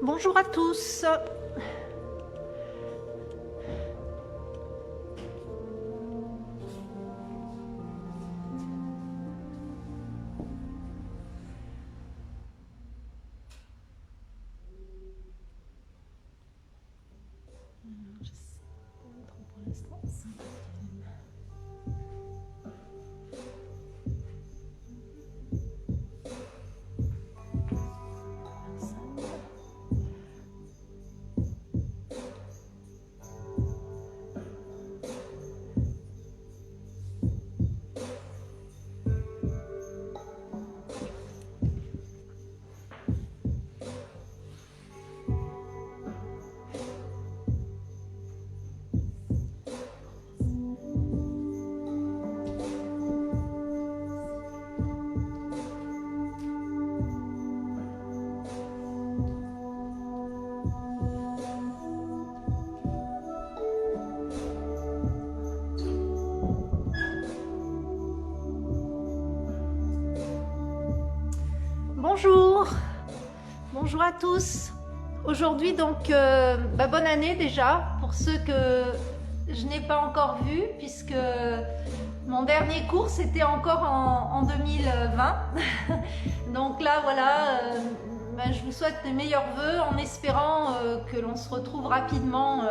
Bonjour à tous. Bonjour, bonjour à tous. Aujourd'hui donc, bonne année déjà pour ceux que je n'ai pas encore vus, puisque mon dernier cours c'était encore en 2020. Donc là voilà, je vous souhaite les meilleurs vœux en espérant que l'on se retrouve rapidement,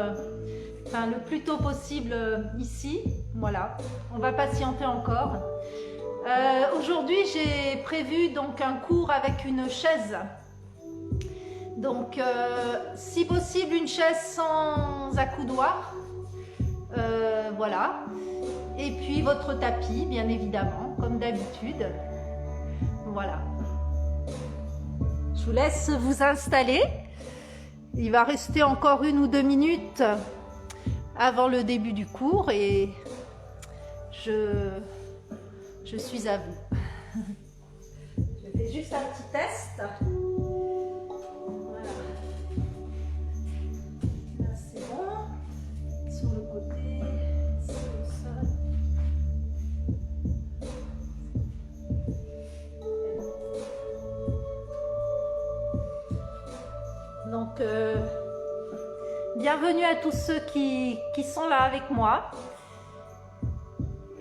le plus tôt possible ici. Voilà, on va patienter encore. Aujourd'hui j'ai prévu donc un cours avec une chaise, donc si possible une chaise sans accoudoir, voilà, et puis votre tapis bien évidemment comme d'habitude. Voilà, je vous laisse vous installer. Il va rester encore 1 ou 2 minutes avant le début du cours et je suis à vous. Je fais juste un petit test. Voilà. Là c'est bon. Sur le côté, sur le sol. Donc, bienvenue à tous ceux qui sont là avec moi.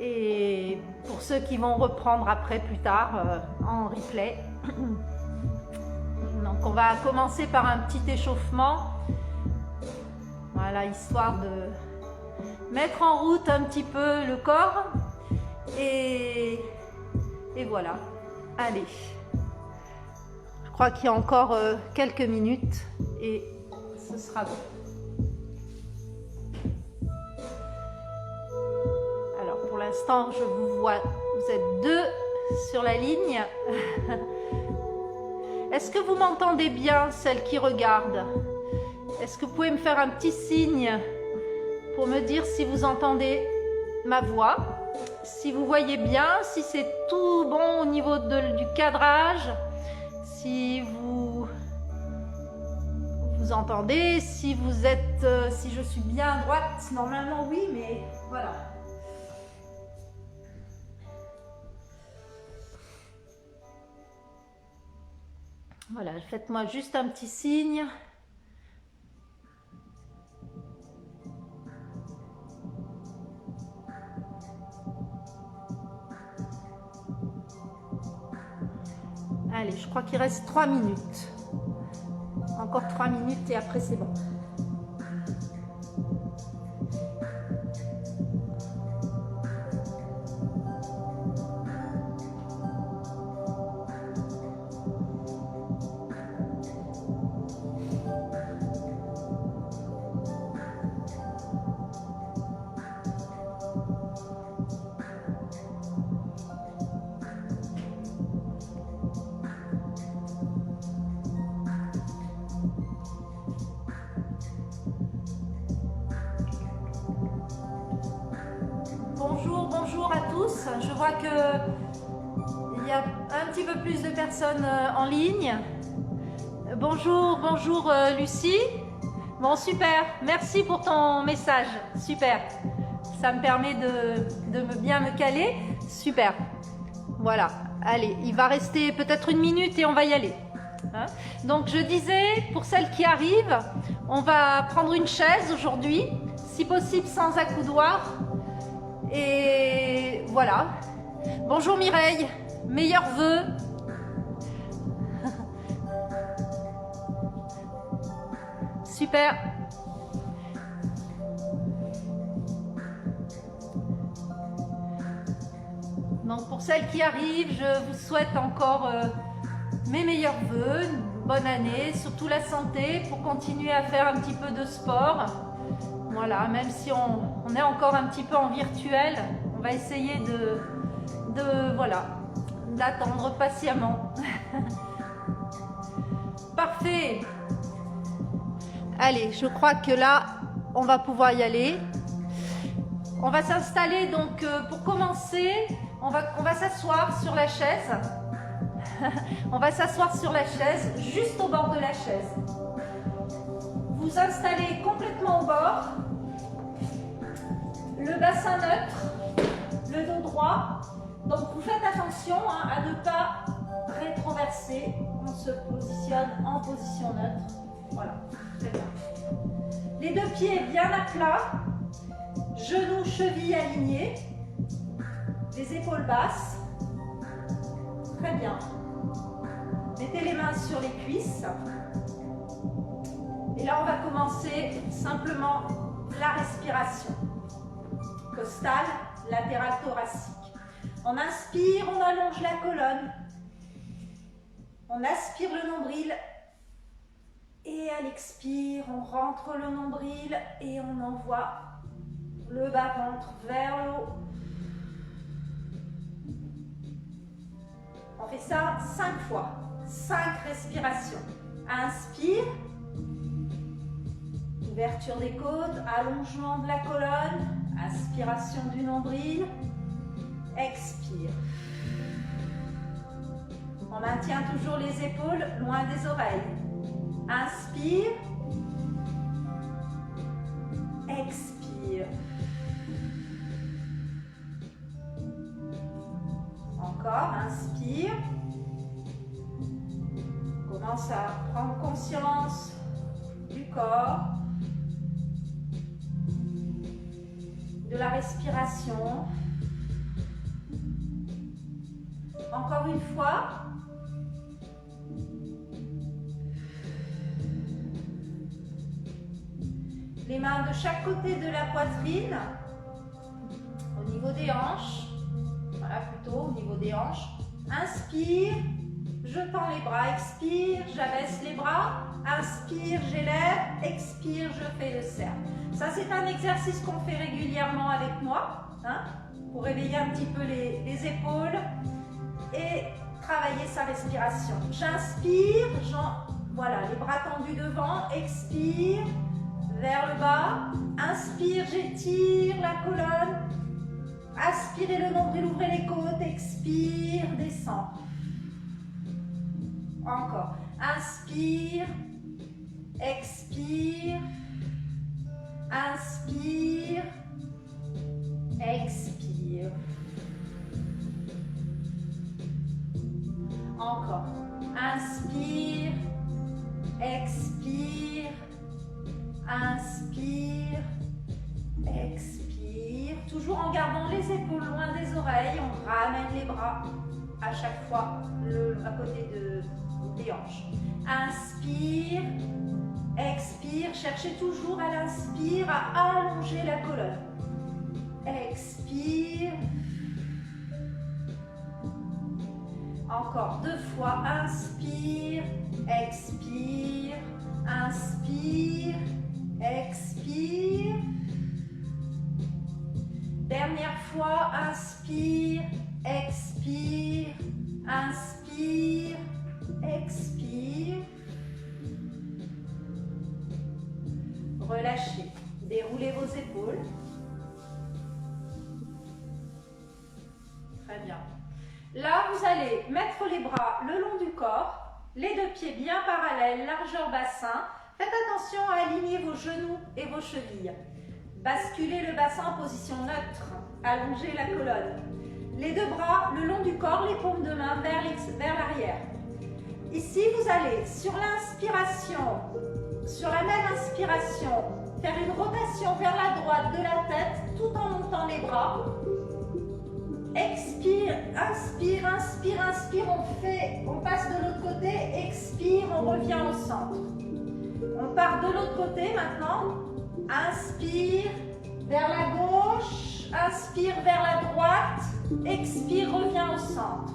Et pour ceux qui vont reprendre après plus tard en replay. Donc on va commencer par un petit échauffement, voilà, histoire de mettre en route un petit peu le corps et voilà. Allez, je crois qu'il y a encore quelques minutes et ce sera bon. Pour l'instant, je vous vois, vous êtes 2 sur la ligne. Est-ce que vous m'entendez bien, celles qui regardent? Est-ce que vous pouvez me faire un petit signe pour me dire si vous entendez ma voix, si vous voyez bien, si c'est tout bon au niveau du cadrage, si vous entendez, si vous êtes, si je suis bien à droite? Normalement oui, mais voilà. Voilà, faites-moi juste un petit signe. Allez, je crois qu'il reste 3 minutes. Encore 3 minutes et après c'est bon. Bonjour à tous. Je vois qu'il y a un petit peu plus de personnes en ligne. Bonjour Lucie. Bon, super. Merci pour ton message. Super. Ça me permet de bien me caler. Super. Voilà. Allez, il va rester peut-être 1 minute et on va y aller. Hein. Donc je disais, pour celles qui arrivent, on va prendre une chaise aujourd'hui, si possible sans accoudoir. Et voilà. Bonjour Mireille, meilleurs vœux. Super. Donc pour celles qui arrivent, je vous souhaite encore mes meilleurs vœux, une bonne année, surtout la santé pour continuer à faire un petit peu de sport. Voilà, même si on est encore un petit peu en virtuel, on va essayer voilà, d'attendre patiemment. Parfait. Allez, je crois que là, on va pouvoir y aller. On va s'installer, donc pour commencer, on va s'asseoir sur la chaise. On va s'asseoir sur la chaise, juste au bord de la chaise. Vous installez complètement au bord, le bassin neutre, le dos droit. Donc vous faites attention à ne pas rétroverser. On se positionne en position neutre. Voilà, très bien. Les deux pieds bien à plat, genoux, chevilles alignés, les épaules basses. Très bien. Mettez les mains sur les cuisses. Et là, on va commencer simplement la respiration. Costale, latérale thoracique. On inspire, on allonge la colonne. On aspire le nombril. Et à l'expire, on rentre le nombril et on envoie le bas-ventre vers le haut. On fait ça 5 fois. 5 respirations. Inspire. Ouverture des côtes, allongement de la colonne, aspiration du nombril. Expire. On maintient toujours les épaules loin des oreilles. Inspire. Expire. Encore, inspire. Commence à prendre conscience du corps, de la respiration. Encore une fois. Les mains de chaque côté de la poitrine, au niveau des hanches. Voilà, plutôt au niveau des hanches. Inspire, je tends les bras. Expire, j'abaisse les bras. Inspire, j'élève. Expire, je fais le cercle. Ça, c'est un exercice qu'on fait régulièrement avec moi, pour réveiller un petit peu les épaules et travailler sa respiration. J'inspire, voilà, les bras tendus devant. Expire, vers le bas. Inspire, j'étire la colonne. Aspirez le nombril, ouvrez les côtes. Expire, descend. Encore. Inspire, expire. Inspire, expire. Encore. Inspire, expire. Inspire, expire. Toujours en gardant les épaules loin des oreilles. On ramène les bras à chaque fois à côté des hanches. Inspire, expire. Cherchez toujours à l'inspire à allonger la colonne. Expire. Encore 2 fois. Inspire, expire. Inspire, expire. Dernière fois. Inspire, expire. Inspire, expire. Relâchez. Déroulez vos épaules. Très bien. Là, vous allez mettre les bras le long du corps, les deux pieds bien parallèles, largeur bassin. Faites attention à aligner vos genoux et vos chevilles. Basculez le bassin en position neutre. Allongez la colonne. Les deux bras le long du corps, les paumes de main vers l'arrière. Ici, vous allez, sur l'inspiration, sur la même inspiration, faire une rotation vers la droite de la tête tout en montant les bras. Expire, inspire, inspire, inspire, on passe de l'autre côté, expire, on revient au centre. On part de l'autre côté maintenant, inspire vers la gauche, inspire vers la droite, expire, revient au centre.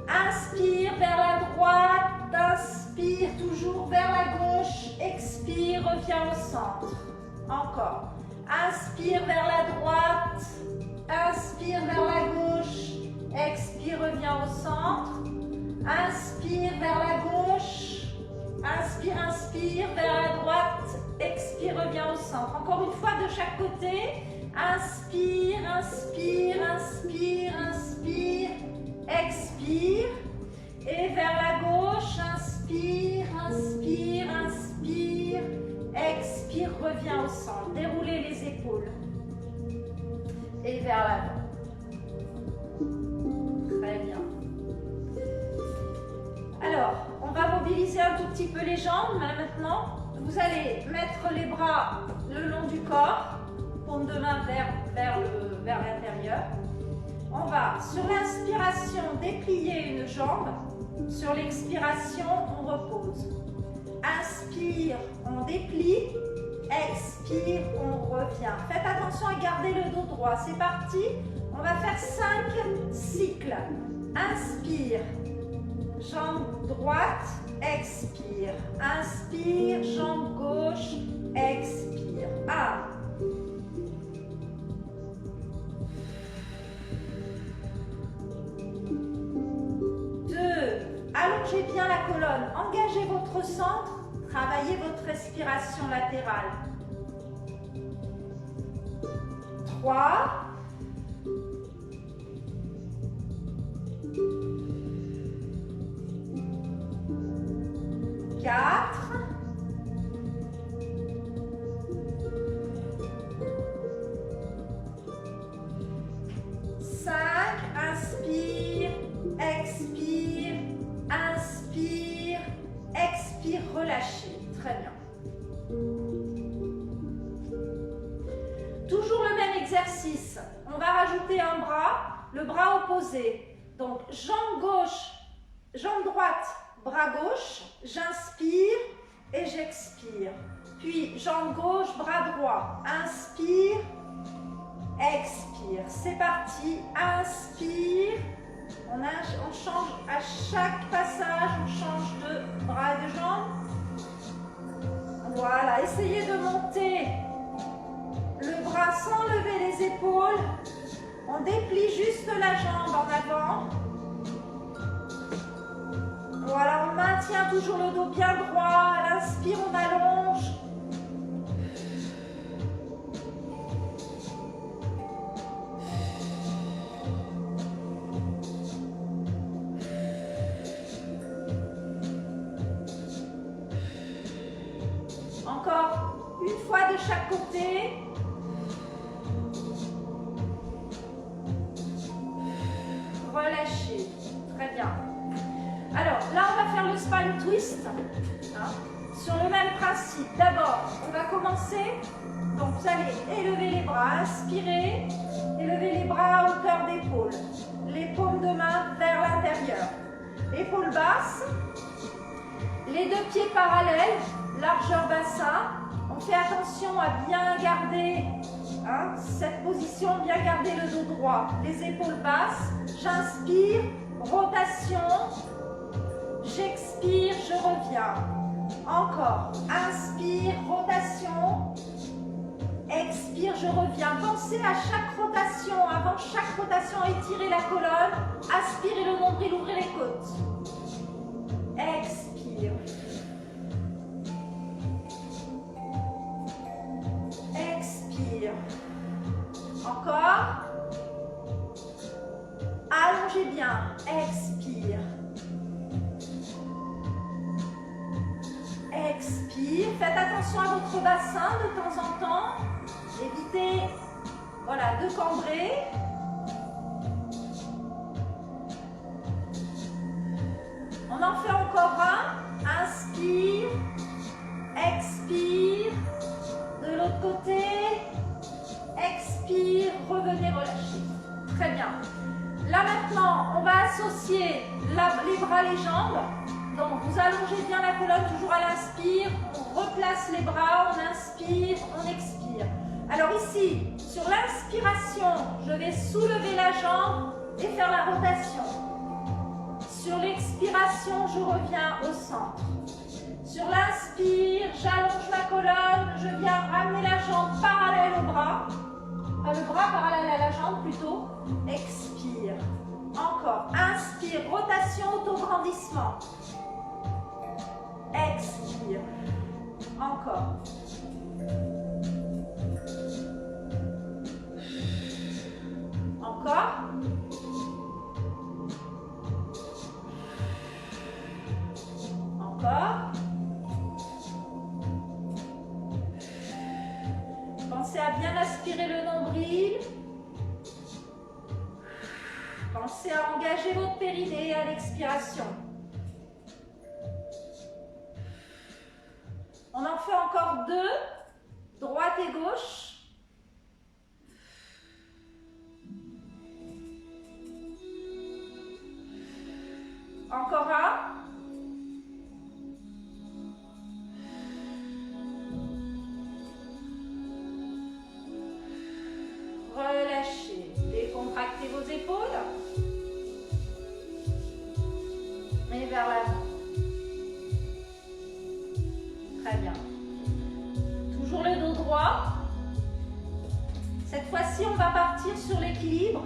Inspire vers la droite, inspire toujours vers la gauche, expire, reviens au centre. Encore. Inspire vers la droite, inspire vers la gauche, expire, reviens au centre. Inspire vers la gauche, inspire, inspire vers la droite, expire, reviens au centre. Encore une fois de chaque côté. Inspire, inspire, inspire, inspire, expire. Et vers la gauche, inspire, inspire, inspire, expire, reviens au centre. Déroulez les épaules. Et vers l'avant. Très bien. Alors, on va mobiliser un tout petit peu les jambes maintenant. Vous allez mettre les bras le long du corps, paume de main vers l'intérieur. On va, sur l'inspiration, déplier une jambe. Sur l'expiration, on repose. Inspire, on déplie. Expire, on revient. Faites attention à garder le dos droit. C'est parti. On va faire 5 cycles. Inspire, jambe droite, expire. Inspire, jambe gauche, expire. 1. Allongez bien la colonne, engagez votre centre, travaillez votre respiration latérale. 3. 4. 5. Inspire, expire. Inspire, expire, relâchez. Très bien. Toujours le même exercice. On va rajouter un bras, le bras opposé. Donc, jambe gauche, jambe droite, bras gauche. J'inspire et j'expire. Puis, jambe gauche, bras droit. Inspire, expire. C'est parti. Inspire. On change à chaque passage, on change de bras et de jambes. Voilà, essayez de monter le bras sans lever les épaules. On déplie juste la jambe en avant. Voilà, on maintient toujours le dos bien droit. À l'inspire, on allonge. Encore une fois de chaque côté. Relâchez. Très bien. Alors, là, on va faire le spine twist. Sur le même principe. D'abord, on va commencer. Donc, vous allez élever les bras. Inspirez. Élevez les bras à hauteur d'épaule. Les paumes de main vers l'intérieur. Épaules basses. Les deux pieds parallèles. Largeur bassin, on fait attention à bien garder cette position, bien garder le dos droit, les épaules basses. J'inspire, rotation, j'expire, je reviens. Encore, inspire, rotation, expire, je reviens. Pensez à chaque rotation, avant chaque rotation, étirez la colonne, aspirez le nombril, ouvrez les côtes. Expire. Expire. Encore. Allongez bien. Expire. Expire. Faites attention à votre bassin de temps en temps. Évitez de cambrer. On bras, les jambes. Donc, vous allongez bien la colonne, toujours à l'inspire. On replace les bras, on inspire, on expire. Alors ici, sur l'inspiration, je vais soulever la jambe et faire la rotation. Sur l'expiration, je reviens au centre. Sur l'inspire, j'allonge ma colonne, je viens ramener la jambe parallèle au bras. Le bras parallèle à la jambe plutôt. Expire. Encore. Inspire. Rotation, auto-grandissement. Expire. Encore. Encore. Encore. Pensez à bien aspirer le nombril. Pensez à engager votre périnée à l'expiration. On en fait encore 2, droite et gauche. Encore un. Relâchez, décontractez vos épaules. Et vers l'avant. Très bien. Toujours le dos droit. Cette fois-ci, on va partir sur l'équilibre.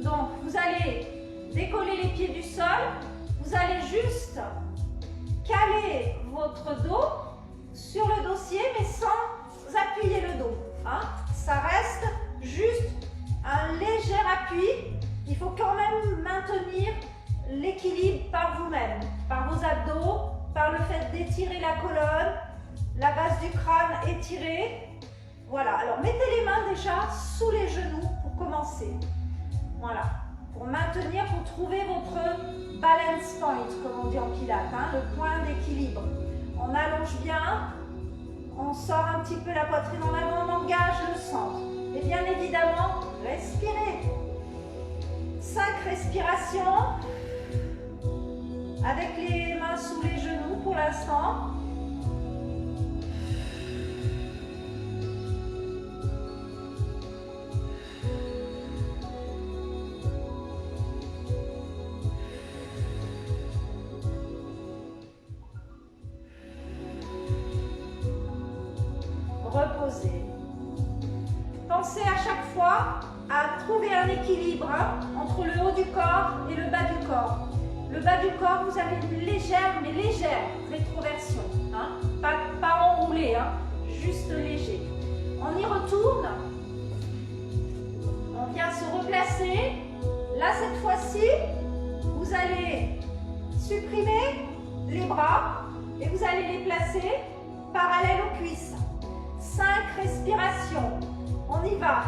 Donc, vous allez décoller les pieds du sol. Vous allez juste caler votre dos sur le dossier, mais sans appuyer le dos. Hein. Ça reste juste un léger appui. Il faut quand même maintenir l'équilibre par vous-même, par vos abdos, par le fait d'étirer la colonne, la base du crâne étirée. Voilà, alors mettez les mains déjà sous les genoux pour commencer. Voilà, pour maintenir, pour trouver votre balance point, comme on dit en pilates, hein, le point d'équilibre. On allonge bien, on sort un petit peu la poitrine en avant, on engage le centre. Et bien évidemment, respirez. 5 respirations. Avec les mains sous les genoux pour l'instant. Reposez. Pensez à chaque fois à trouver un équilibre entre le haut du corps et le bas du corps. Le bas du corps, vous avez une légère, mais légère rétroversion. Hein? Pas enroulé, hein? Juste léger. On y retourne. On vient se replacer. Là, cette fois-ci, vous allez supprimer les bras et vous allez les placer parallèles aux cuisses. 5 respirations. On y va.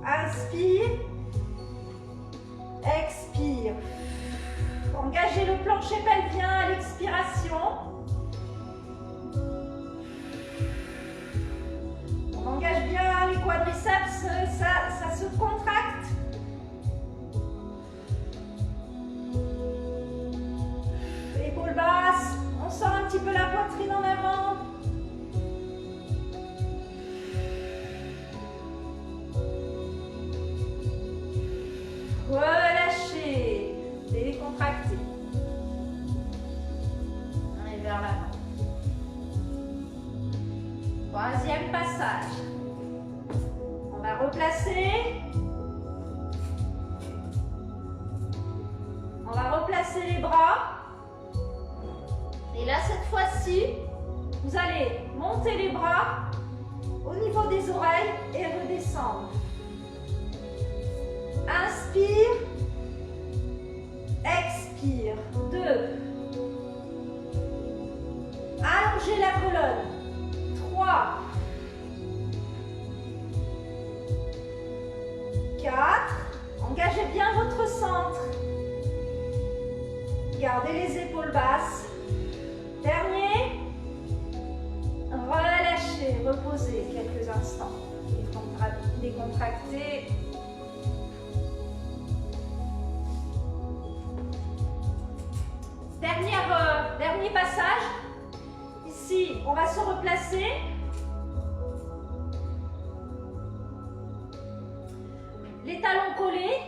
Inspire. Expire. Engagez le plancher pelvien à l'expiration. On engage bien les quadriceps, ça se contracte. Épaules basses, on sort un petit peu la poitrine en avant. Relâchez, décontractez. Et vers l'avant. 3e passage. On va replacer. On va replacer les bras. Et là, cette fois-ci, vous allez monter les bras au niveau des oreilles et redescendre. Inspire. Expire. 2. Allongez la colonne. 3. 4. Engagez bien votre centre. Gardez les épaules basses. Dernier. Relâchez, reposez quelques instants. Décontractez. on va se replacer. Les talons collés.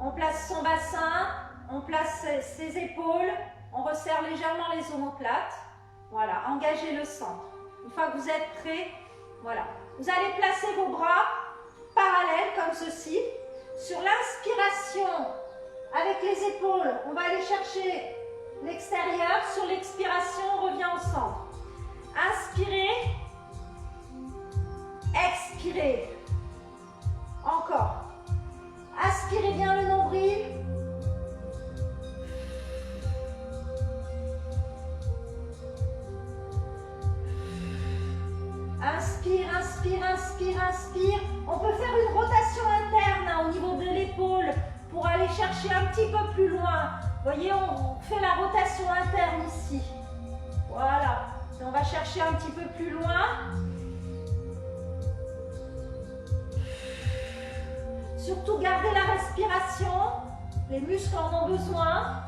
On place son bassin, on place ses épaules, on resserre légèrement les omoplates. Voilà, engagez le centre. Une fois que vous êtes prêts, voilà. Vous allez placer vos bras parallèles comme ceci. Sur l'inspiration, avec les épaules, on va aller chercher l'extérieur. Sur l'expiration, on revient au centre. Inspirez, expirez. Encore. Aspirez bien le nombril. Inspire, inspire, inspire, inspire. On peut faire une rotation interne hein, au niveau de l'épaule pour aller chercher un petit peu plus loin. Vous voyez, on fait la rotation interne ici. Voilà. Et on va chercher un petit peu plus loin. Surtout gardez la respiration. Les muscles en ont besoin.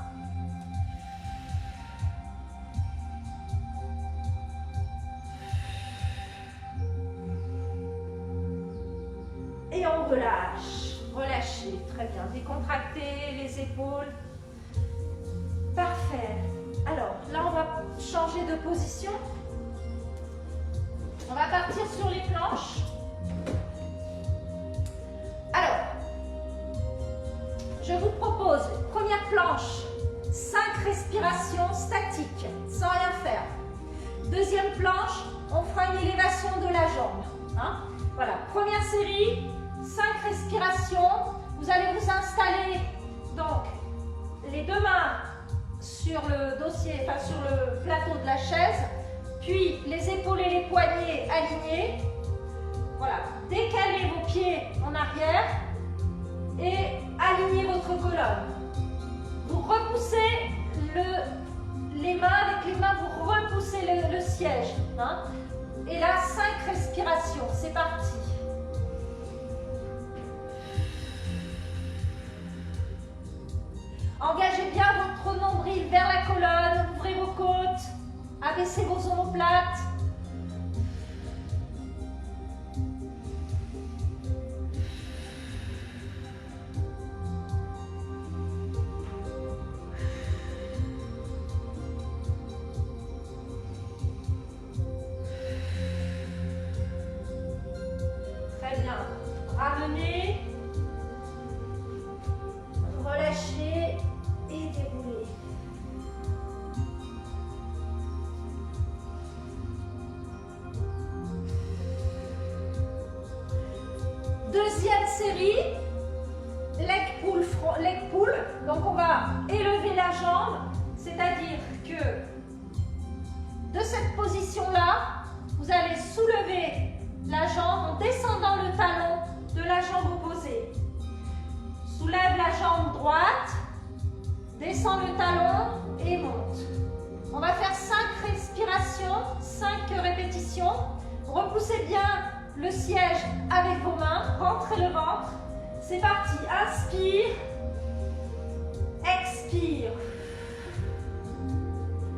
Et on relâche. Relâchez. Très bien. Décontractez les épaules. Parfait. Alors, là, on va changer de position. On va partir sur les planches. Alors, je vous propose, première planche, 5 respirations statiques, sans rien faire. Deuxième planche, on fera une élévation de la jambe. Hein? Voilà, première série, 5 respirations. Vous allez vous installer, donc, les deux mains sur le dossier, enfin sur le plateau de la chaise, puis les épaules et les poignets alignés. Voilà, décalez vos pieds en arrière et alignez votre colonne. Vous repoussez les mains, avec les mains vous repoussez le siège. Hein? Et là, 5 respirations, c'est parti. Engagez bien votre nombril vers la colonne, ouvrez vos côtes, abaissez vos omoplates. Très bien. Ramenez, relâchez et déroulez. Deuxième série, leg pull. Donc on va élever la jambe, c'est-à-dire que de cette position-là, vous allez soulever la jambe en descendant le talon de la jambe opposée. Soulève la jambe droite, descend le talon et monte. On va faire 5 respirations, 5 répétitions. Repoussez bien le siège avec vos mains, rentrez le ventre. C'est parti, inspire, expire,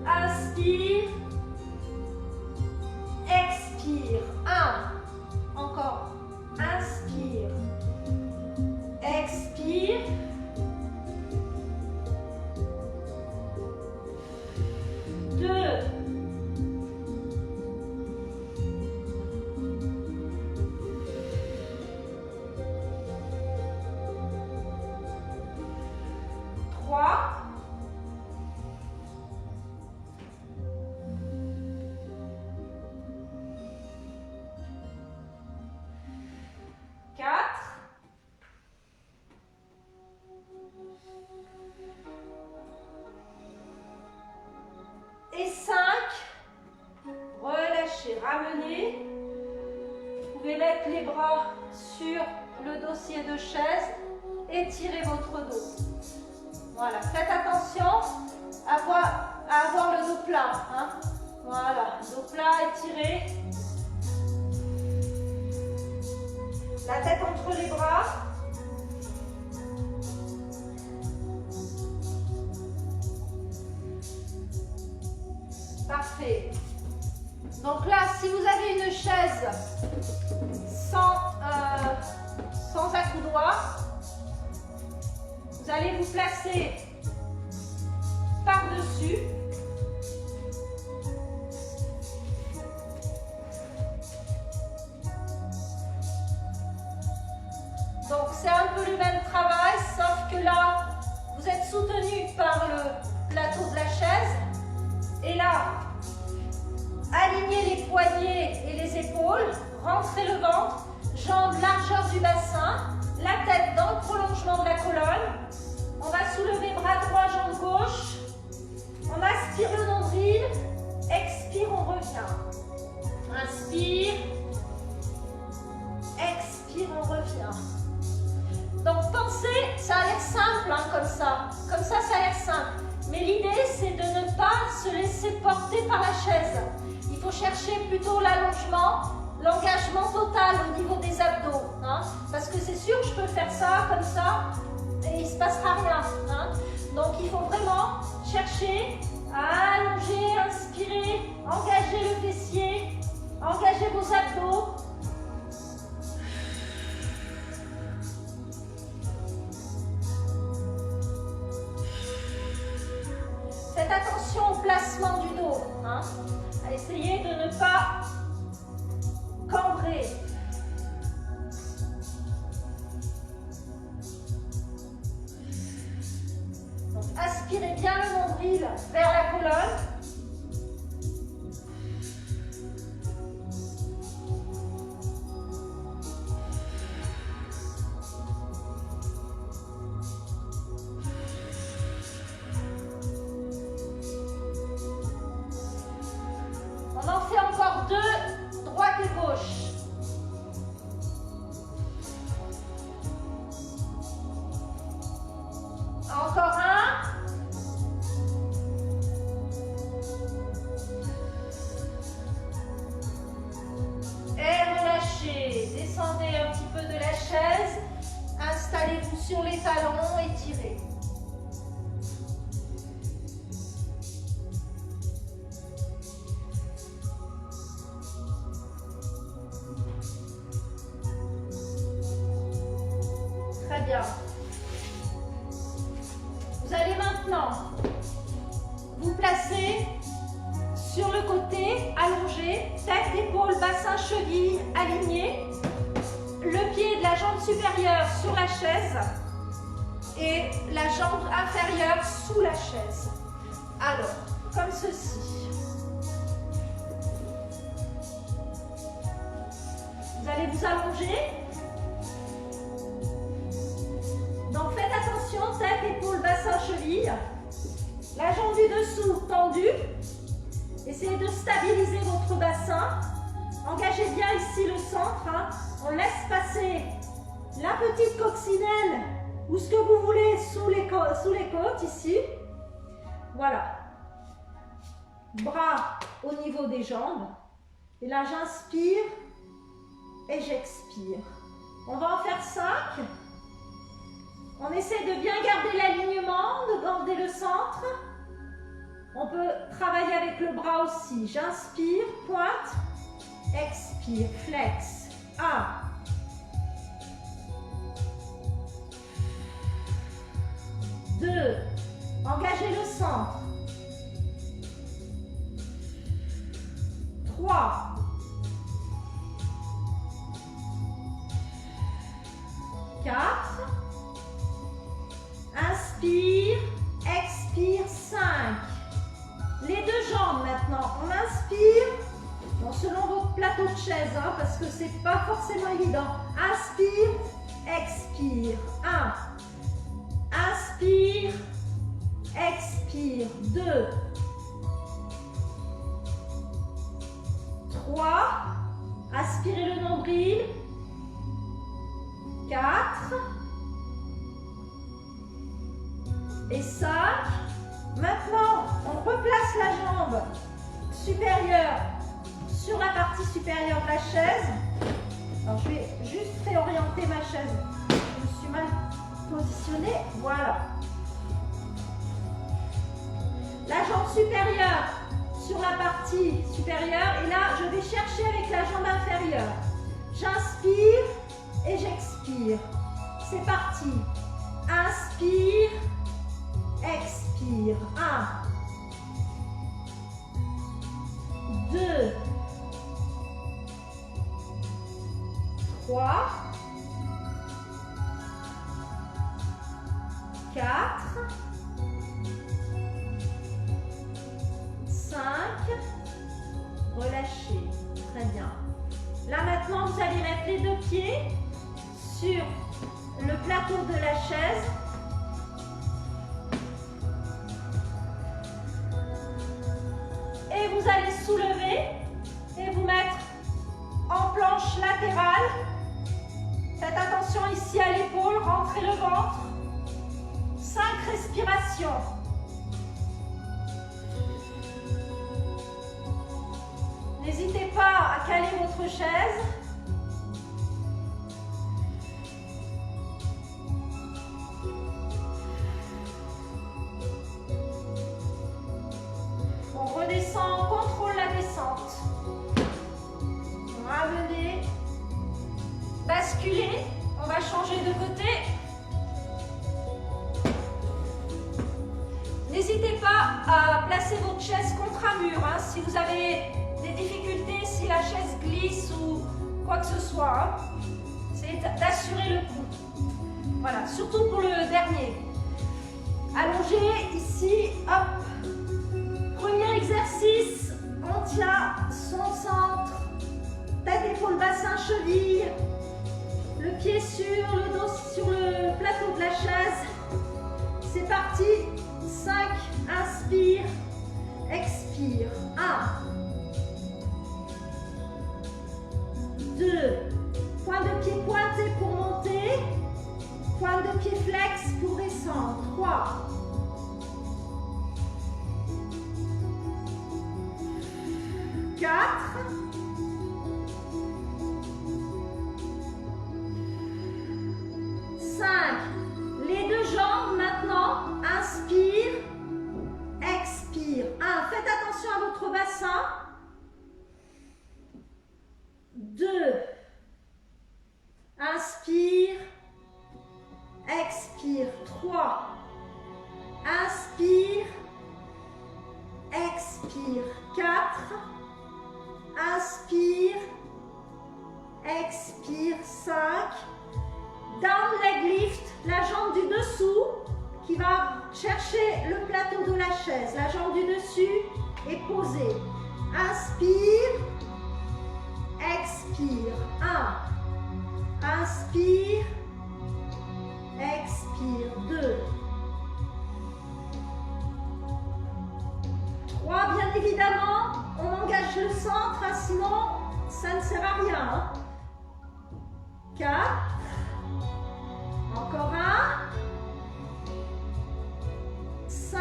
inspire, expire. 1, encore, inspire, expire, 2, 3, 4, 5. Relâchez, ramenez. Vous pouvez mettre les bras sur le dossier de chaise et tirez votre dos. Voilà, faites attention à avoir le dos plat. Hein. Voilà, dos plat, étiré. La tête entre les bras. Parfait. Donc là, si vous avez une chaise sans accoudoir, vous allez vous placer par-dessus. Donc c'est un peu le même travail, sauf que là, vous êtes soutenu par le plateau de la chaise. Et là, alignez les poignets et les épaules, rentrez le ventre, jambes largeur du bassin, la tête dans le prolongement de la colonne. On va soulever bras droit, jambe gauche. On aspire le nombril, expire, on revient. Inspire, expire, on revient. Donc pensez, ça a l'air simple hein, comme ça a l'air simple. Mais l'idée c'est de ne pas se laisser porter par la chaise. Il faut chercher plutôt l'allongement, l'engagement total au niveau des abdos. Hein, parce que c'est sûr, je peux faire ça comme ça et il ne se passera rien. Hein. Donc il faut vraiment chercher à allonger, inspirer, engager le fessier, engager vos abdos. Faites attention au placement du dos. Hein. Essayez de ne pas cambrer. Donc, aspirez bien le nombril vers la colonne. On en fait encore deux, droite et gauche. Encore un. Et relâchez. Descendez un petit peu de la chaise. Installez-vous sur les talons et tirez. Très bien. Vous allez maintenant vous placer sur le côté, allongé, tête, épaule, bassin, cheville alignés, le pied de la jambe supérieure sur la chaise et la jambe inférieure sous la chaise. Alors, comme ceci. Vous allez vous allonger. Donc faites attention, tête, épaule, bassin, cheville. La jambe du dessous tendue. Essayez de stabiliser votre bassin. Engagez bien ici le centre. Hein. On laisse passer la petite coccinelle ou ce que vous voulez sous les côtes ici. Voilà. Bras au niveau des jambes. Et là j'inspire et j'expire. On va en faire 5. On essaie de bien garder l'alignement, de garder le centre. On peut travailler avec le bras aussi. J'inspire, pointe, expire, flex. 1. 2. Engagez le centre. 3. 4. Inspire, expire, 5. Les deux jambes maintenant, on inspire, bon, selon votre plateau de chaise, hein, parce que c'est pas forcément évident. Inspire, expire, 1. Inspire, expire, 2. 3. Aspirez le nombril. 4. Et 5. Maintenant, on replace la jambe supérieure sur la partie supérieure de la chaise. Alors, je vais juste réorienter ma chaise. Je me suis mal positionnée. Voilà. La jambe supérieure sur sur la partie supérieure et là je vais chercher avec la jambe inférieure. J'inspire et j'expire. C'est parti. Inspire, expire. 1, 2, 3, 4, 5, relâchez, très bien. Là maintenant vous allez mettre les deux pieds sur le plateau de la chaise. Et vous allez soulever et vous mettre en planche latérale. Faites attention ici à l'épaule, rentrez le ventre. 5 respirations. N'hésitez pas à caler votre chaise. On redescend, on contrôle la descente. Ramenez, basculez. On va changer de côté. N'hésitez pas à placer votre chaise contre un mur, hein, si vous avez des difficultés, si la chaise glisse ou quoi que ce soit. Hein. C'est d'assurer le coup. Voilà, surtout pour le dernier. Allongez ici, hop. Premier exercice, on tient son centre. Tête, épaule, bassin, cheville. Le pied sur le dos, sur le plateau de la chaise. C'est parti. 5, inspire, expire. 1, 2, point de pied pointé pour monter, point de pied flex pour descendre. 3, 4, 5. Les deux jambes maintenant. Inspire, expire. 1. Faites attention à votre bassin. 2. Inspire, expire. 3. Inspire, expire. 4. Inspire, expire. 5. Down leg lift, la jambe du dessous qui va chercher le plateau de la chaise. La jambe du dessus est posée. Inspire, expire. 1. Inspire, expire. 2. 3. Bien évidemment, on engage le centre, hein, sinon ça ne sert à rien. Hein. 4. Encore 1. 5.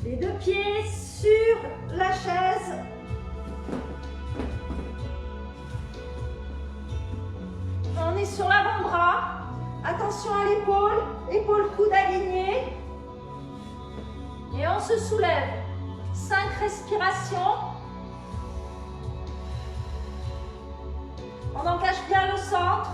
Les deux pieds sur la chaise. On est sur l'avant-bras. Attention à l'épaule. Épaule, coude aligné. Et on se soulève. 5 respirations. On engage bien le centre.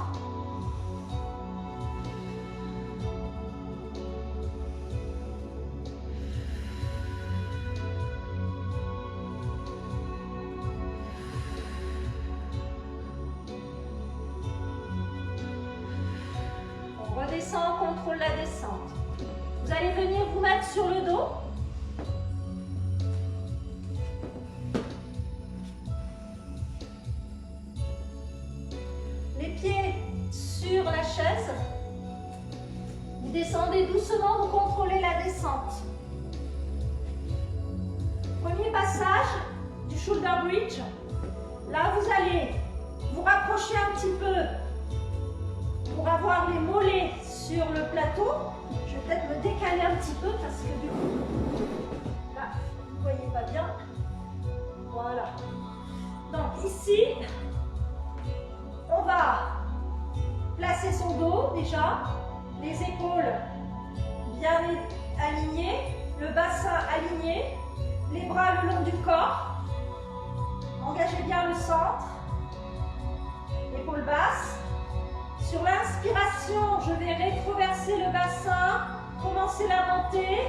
Redescend, on contrôle la descente. Vous allez venir vous mettre sur le dos. Les pieds sur la chaise. Vous descendez doucement, vous contrôlez la descente. Premier passage du shoulder bridge. Là, vous allez vous rapprocher un petit peu pour avoir les mollets sur le plateau. Je vais peut-être me décaler un petit peu parce que du coup, là, vous ne voyez pas bien. Voilà. Donc ici, on va placer son dos déjà, les épaules bien alignées, le bassin aligné, les bras bras le long du corps. Engagez bien le centre. Épaules basses. Sur l'inspiration, je vais rétroverser le bassin, commencer la montée.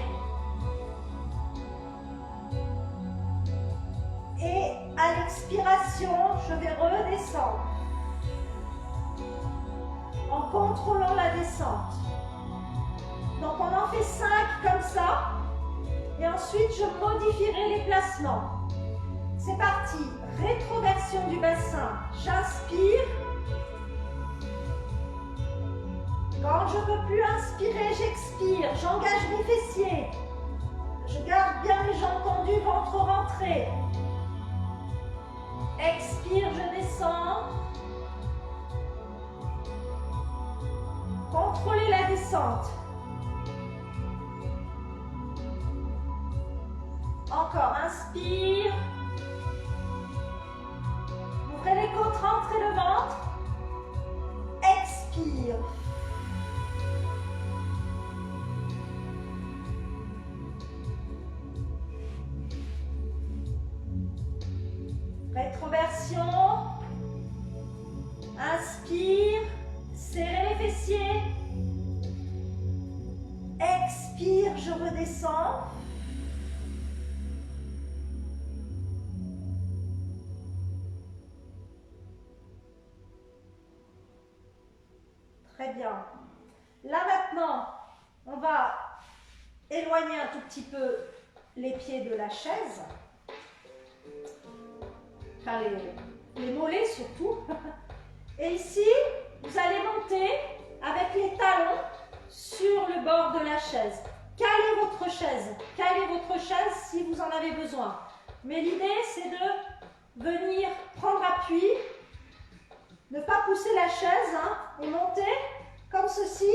Et à l'expiration, je vais redescendre. En contrôlant la descente. Donc on en fait 5 comme ça. Et ensuite, je modifierai les placements. C'est parti. Rétroversion du bassin. J'inspire. Quand je ne peux plus inspirer, j'expire. J'engage mes fessiers. Je garde bien les jambes tendues, ventre rentré. Expire, je descends. Contrôlez la descente. Encore, inspire. Ouvrez les côtes, rentrez le ventre. Expire. Rétroversion. Inspire. Serrez les fessiers. Expire, je redescends. Très bien. Là maintenant, on va éloigner un tout petit peu les pieds de la chaise. Enfin, les mollets surtout. Et ici, vous allez monter avec les talons sur le bord de la chaise. Calez votre chaise si vous en avez besoin. Mais l'idée, c'est de venir prendre appui, ne pas pousser la chaise et monter comme ceci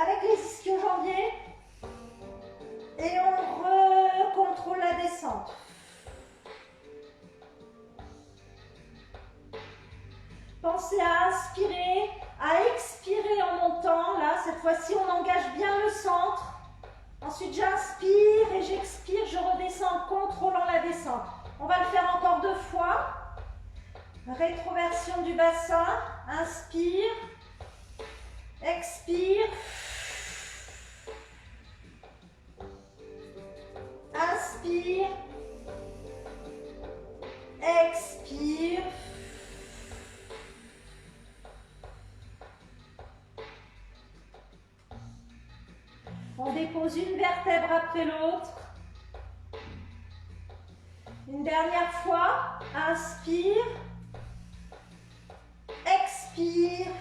avec les ischio-jambiers. Et on recontrôle la descente. Pensez à inspirer, à expirer en montant. Là, cette fois-ci, on engage bien le centre. Ensuite, j'inspire et j'expire. Je redescends en contrôlant la descente. On va le faire encore 2 fois. Rétroversion du bassin. Inspire. Expire. Inspire. Expire. On dépose une vertèbre après l'autre. Une dernière fois. Inspire. Expire.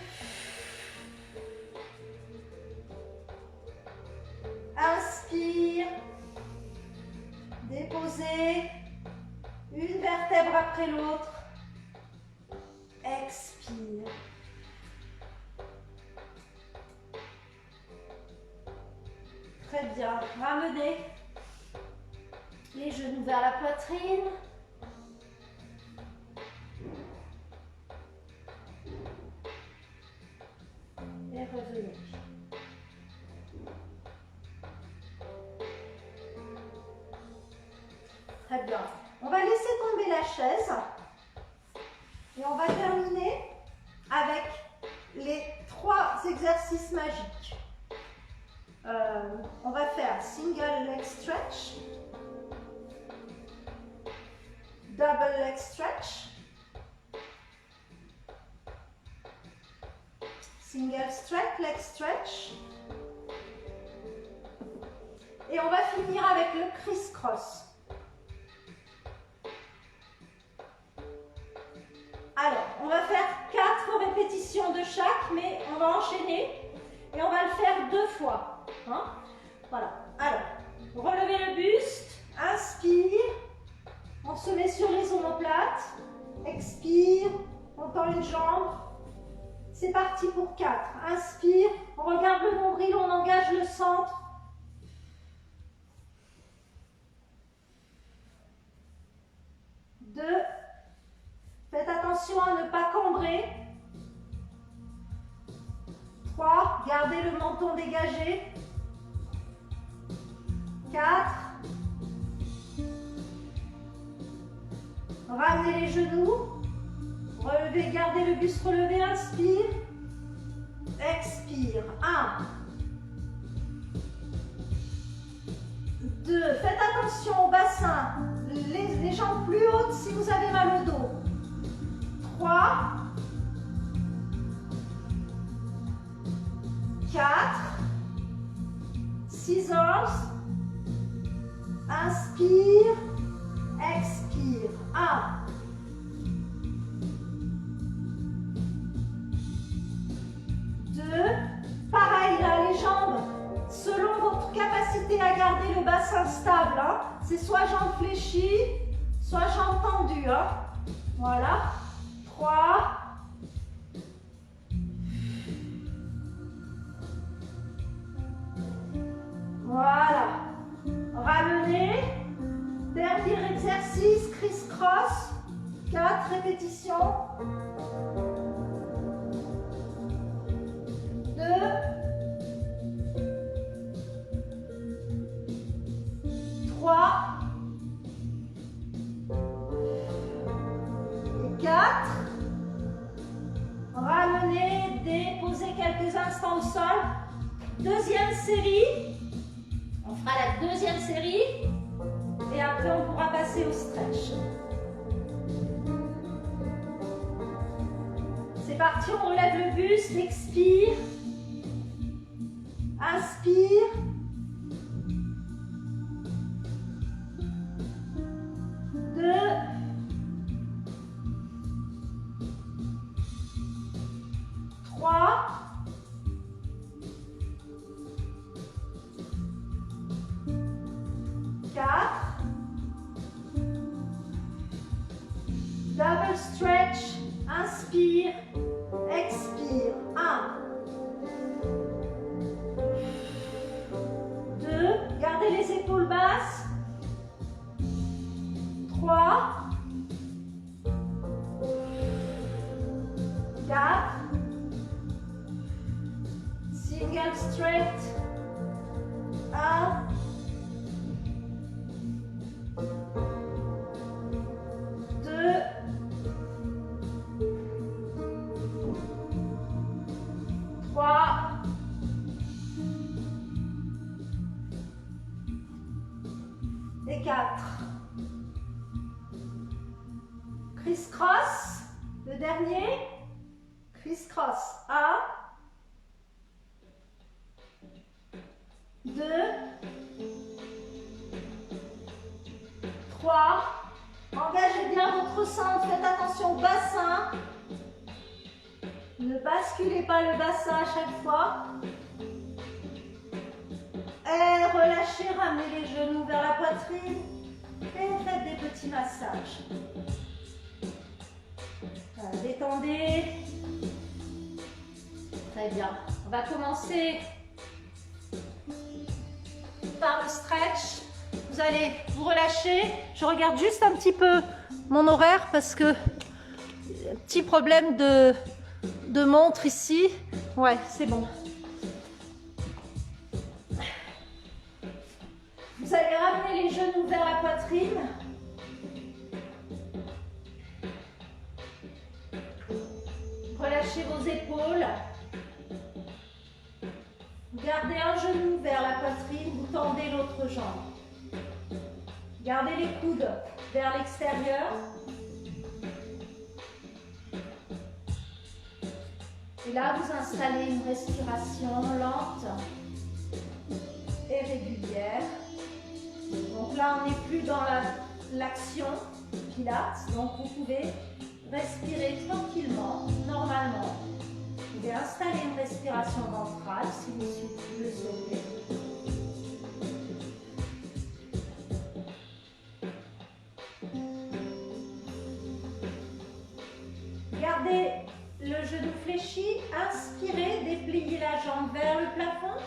Inspire. Déposez. Une vertèbre après l'autre. Expire. Très bien. Ramenez les genoux vers la poitrine. Et revenez. Très bien. On va laisser tomber la chaise. Et on va terminer avec les 3 exercices magiques. On va faire single leg stretch, double leg stretch, single stretch, leg stretch, et on va finir avec le criss-cross. Alors, on va faire 4 répétitions de chaque, mais on va enchaîner et on va le faire 2 fois. Voilà. Alors, relevez le buste, inspire, on se met sur les omoplates, expire, on tend une jambe. C'est parti pour 4. Inspire, on regarde le nombril, on engage le centre. 2. Faites attention à ne pas cambrer. 3. Gardez le menton dégagé. 4. Ramenez les genoux. Relevez, gardez le buste relevé. Inspire. Expire. 1. 2. Faites attention au bassin. Les jambes plus hautes si vous avez mal au dos. 3. 4. 6 ans. Inspire. Expire. 1. 2. Pareil là, les jambes, selon votre capacité à garder le bassin stable, hein, c'est soit jambes fléchies, soit jambes tendues. Hein. Voilà. 3. Voilà. Ramenez. Dernier exercice, criss-cross. 4 répétitions. 2. 3. Et 4. Ramenez, déposez quelques instants au sol. Deuxième série. On fera la deuxième série. Et après, on pourra passer au stretch. C'est parti, on relève le buste, expire. Inspire. 2. 3. 4. Double stretch. Inspire. Expire. 1. 2. Gardez les épaules basses. 3. 4. Single straight. 1. 2. 3. Et 4. Criss-cross. Le dernier. Criss-cross. 1. 2. 3. Engagez bien votre centre. Faites attention au bassin. Ne basculez pas le bassin à chaque fois. Et relâchez, ramenez les genoux vers la poitrine. Et faites des petits massages. Voilà, détendez. Très bien. On va commencer par le stretch. Vous allez vous relâcher. Je regarde juste un petit peu mon horaire parce que petit problème de montre ici. Ouais, c'est bon. Vous allez ramener les genoux vers la poitrine. Relâchez vos épaules. Gardez un genou vers la poitrine, vous tendez l'autre jambe. Gardez les coudes vers l'extérieur. Et là, vous installez une respiration lente et régulière. Donc là, on n'est plus dans l'action Pilates. Donc vous pouvez respirer tranquillement, normalement. Vous pouvez installer une respiration ventrale si vous le souhaitez. Gardez le genou fléchi, inspirez, dépliez la jambe vers le plafond.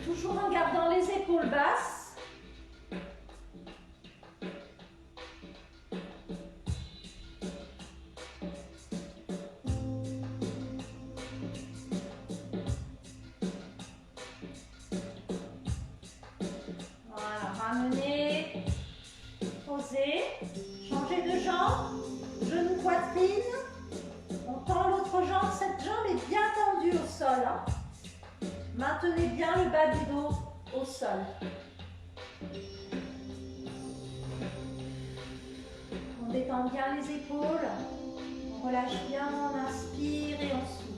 Toujours en gardant les épaules basses. Maintenez bien le bas du dos au sol. On détend bien les épaules. On relâche bien, on inspire et on souffle.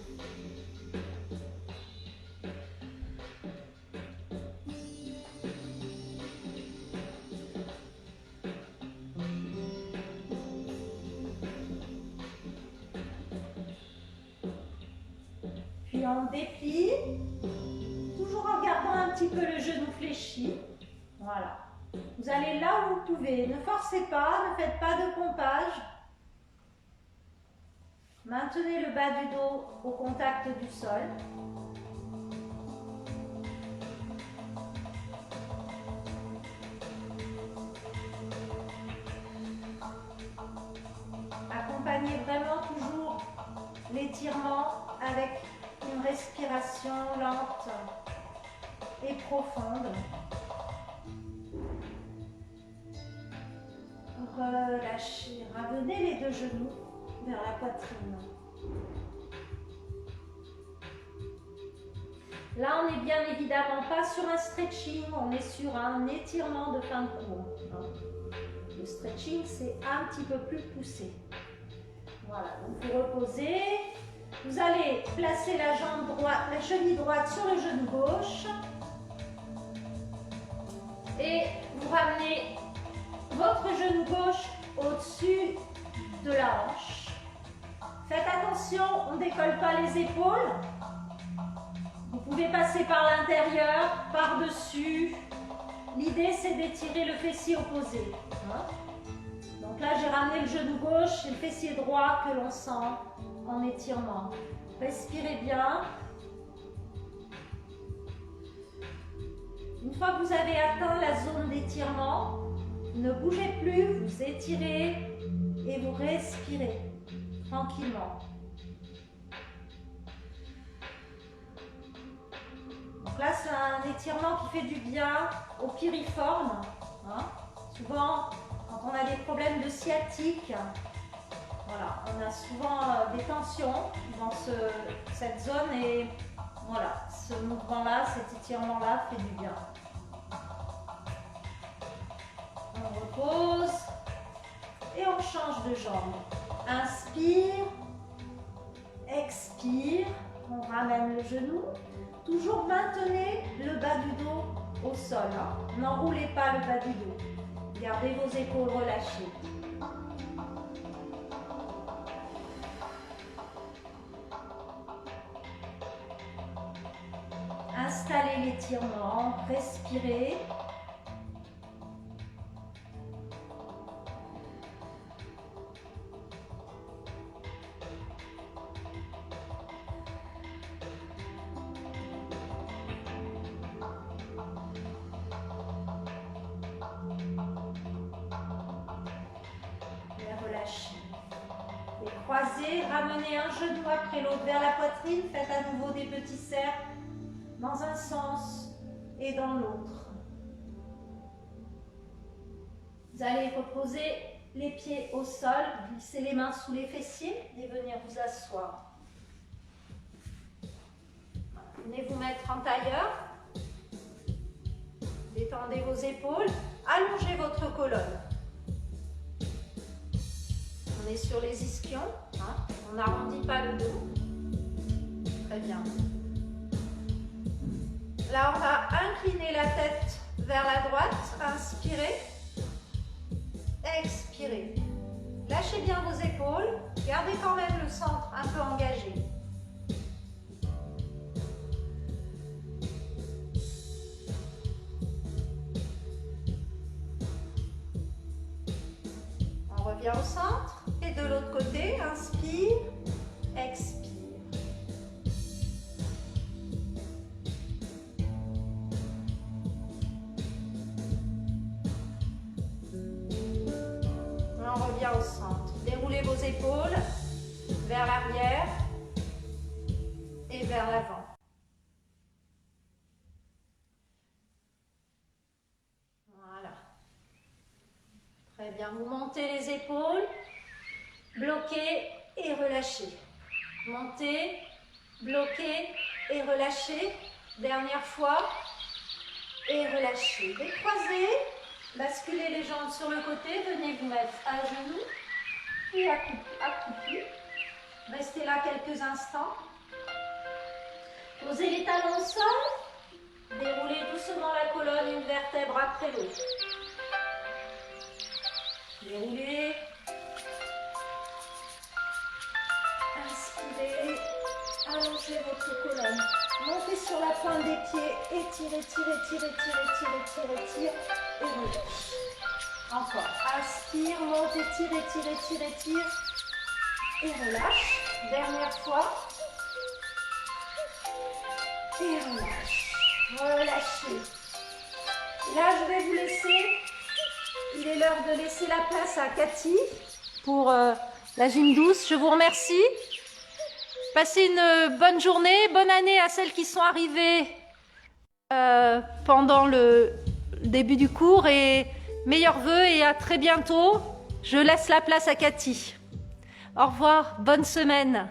Puis on déplie, toujours en gardant un petit peu le genou fléchi. Voilà. Vous allez là où vous pouvez. Ne forcez pas, ne faites pas de pompage. Maintenez le bas du dos au contact du sol. Accompagnez vraiment toujours l'étirement avec une respiration lente et profonde. Relâchez, ramenez les deux genoux vers la poitrine. Là, on n'est bien évidemment pas sur un stretching, on est sur un étirement de fin de cours. Le stretching, c'est un petit peu plus poussé. Voilà, donc vous reposez. Vous allez placer la jambe droite, la cheville droite sur le genou gauche. Et vous ramenez votre genou gauche au-dessus de la hanche. Faites attention, on ne décolle pas les épaules. Vous pouvez passer par l'intérieur, par-dessus. L'idée, c'est d'étirer le fessier opposé. Donc là, j'ai ramené le genou gauche et le fessier droit que l'on sent en étirement. Respirez bien. Une fois que vous avez atteint la zone d'étirement, ne bougez plus, vous étirez et vous respirez tranquillement. Donc là, c'est un étirement qui fait du bien au piriforme. Souvent, quand on a des problèmes de sciatique, voilà, on a souvent des tensions dans cette zone et voilà, ce mouvement-là, cet étirement-là fait du bien. On repose et on change de jambe. Inspire, expire, on ramène le genou. Toujours maintenez le bas du dos au sol. N'enroulez pas le bas du dos. Gardez vos épaules relâchées. Installez l'étirement, respirez. Croisez, ramenez un genou après l'autre vers la poitrine, faites à nouveau des petits cercles dans un sens et dans l'autre. Vous allez reposer les pieds au sol, glisser les mains sous les fessiers et venir vous asseoir. Venez vous mettre en tailleur, détendez vos épaules, allongez votre colonne. On est sur les ischions, on n'arrondit pas le dos. Très bien. Là, on va incliner la tête vers la droite. Inspirez. Expirez. Lâchez bien vos épaules. Gardez quand même le centre un peu engagé. On revient au centre. Et de l'autre côté, inspire, expire. On revient au centre. Déroulez vos épaules vers l'arrière et vers l'avant. Voilà. Très bien. Vous montez les épaules. Bloquez et relâchez. Montez, bloquez et relâchez. Dernière fois. Et relâchez. Décroisez. Basculez les jambes sur le côté. Venez vous mettre à genoux. Et accroupi. Restez là quelques instants. Posez les talons au sol. Déroulez doucement la colonne, une vertèbre après l'autre. Déroulez. Inspirez. Allongez votre colonne. Montez sur la pointe des pieds. Étirez, tirez, tirez, tirez, tirez, tirez, tirez. Et relâche. Encore. Inspire, montez, tirez, tirez, tirez, tirez. Et relâche. Dernière fois. Et relâche. Relâchez. Là, je vais vous laisser. Il est l'heure de laisser la place à Cathy pour la gym douce. Je vous remercie. Passez une bonne journée. Bonne année à celles qui sont arrivées pendant le début du cours. Et meilleurs vœux et à très bientôt. Je laisse la place à Cathy. Au revoir. Bonne semaine.